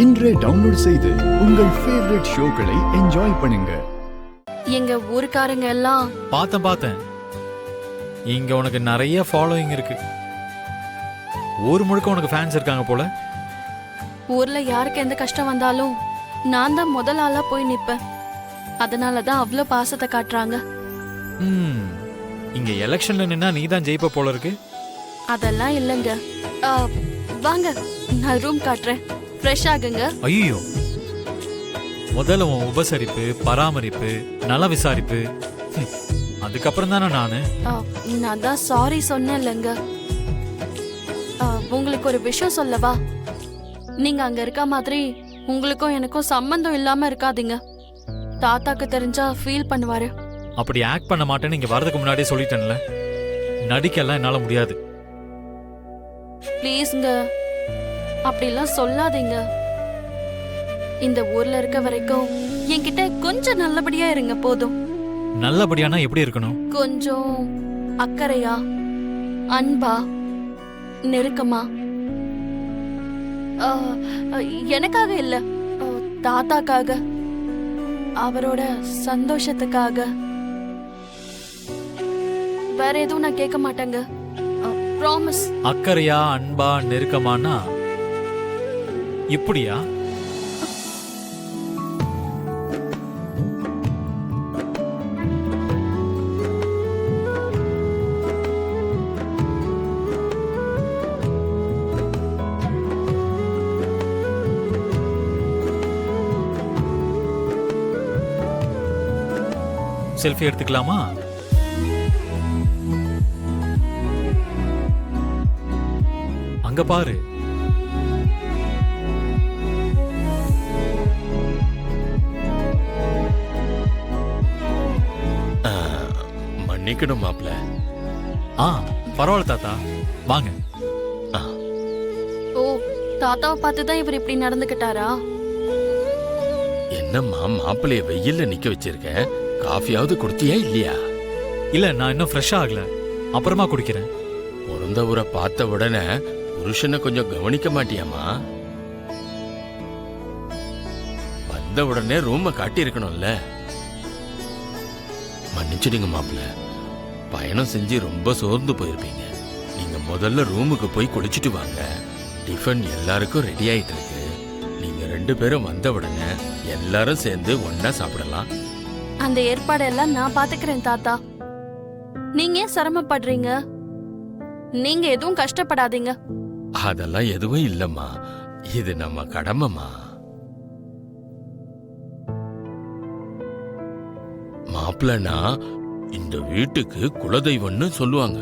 இன்றே டவுன்லோட் செய்து உங்கள் ஃபேவரட் ஷோக்களை என்ஜாய் பண்ணுங்க. எங்க ஊர்க்காரங்க எல்லாம் பார்த்தேன். இங்க உனக்கு நிறைய ஃபாலோயிங் இருக்கு. ஊர் முழுக்க உனக்கு ஃபேன்ஸ் இருக்காங்க போல. ஊர்ல யாருக்கு எந்த கஷ்டம் வந்தாலும் நான் தான் முதல் ஆளா போய் நிப்பேன். அதனாலதான் அவ்வளவு பாசத்தை காட்டுறாங்க. இங்க எலெக்ஷன்ல நின்னா நீ தான் ஜெயிப்ப போல இருக்கு. அதெல்லாம் இல்லைங்க. வாங்க, நான் ரூம் காட்டுறேன். ஃப்ரெஷ் ஆகுங்க. ஐயோ, முதல்ல உன் உபசரிப்பு, பராமரிப்பு, நல விசாரிப்பு, அதுக்கப்புறம் தானே நானு. நான் தான் சாரி சொன்னேன் இல்லைங்க. உங்களுக்கு ஒரு விஷயம் சொல்லவா? நீங்க அங்க இருக்க மாதிரி உங்களுக்கும் எனக்கும் சம்பந்தம் இல்லாம இருக்காதீங்க. தாத்தாக்கு தெரிஞ்சா ஃபீல் பண்ணுவாரு. அப்படி ஆக்ட் பண்ண மாட்டேன்னு இங்க வரதுக்கு முன்னாடியே சொல்லிட்டேன்ல. நடிக்கலாம் என்னால முடியாது. ப்ளீஸ்ங்க, அப்படிலாம் சொல்லாதீங்க. இந்த ஊர்ல இருக்க வரைக்கும் என்கிட்ட கொஞ்சம் நல்லபடியா இருங்க போதும். நல்லபடியானா எப்படி இருக்கணும்? கொஞ்சம் அக்கறையா, அன்பா, நெருக்கமா. எனக்காக இல்ல, தாத்தாக்காக, அவரோட சந்தோஷத்துக்காக. வேற எதுவும் நான் கேட்க மாட்டேங்க. ப்ராமிஸ். அக்கறையா, அன்பா, நெருக்கமானா இப்படியா? செல்ஃபி எடுத்துக்கலாமா? அங்க பாரு. மன்னிக்கணும் மாப்ள. பரவாயில்ல தாத்தா, வாங்க. ஓ, தாத்தாவை பார்த்துதான் இவர் இப்படி நடந்துக்கிட்டாரா? என்னம்மா மாப்பிளைய வெயில்ல நிக்க வச்சிருக்கேன், காஃபியாவது குடிச்சியா இல்லையா? இல்ல, நான் இன்னும் ஃப்ரெஷ் ஆகல, அப்புறமா குடிக்கிறேன். பிறந்தவரை பார்த்த உடனே புருஷனை கொஞ்சம் கவனிக்க மாட்டியாமா? வந்த உடனே ரூம காட்டி இருக்கணும்ல. மன்னிச்சிடுங்க மாப்பிள்ள, பயணம் செஞ்சு ரொம்ப சோர்ந்து போயிருப்பீங்க. நீங்க முதல்ல ரூமுக்கு போய் குளிச்சுட்டு வாங்க. டிஃபன் எல்லாருக்கும் ரெடி ஆயிட்டு இருக்கு. நீங்க 2 பேரும் வந்த உடனே எல்லாரும் சேர்ந்து ஒன்னா சாப்பிடலாம். அந்த ஏற்பாடெல்லாம் நான் பாத்துக்கிறேன் தாத்தா. நீங்க ஏன் சிரமப்படுறீங்க? நீங்க எதுவும் கஷ்டப்படாதீங்க. அதெல்லாம் எதுவும் இல்லம்மா, இது நம்ம கடமைமா. மாப்பிள்ளனா இந்த வீட்டுக்கு குலதெய்வம்னு சொல்லுவாங்க.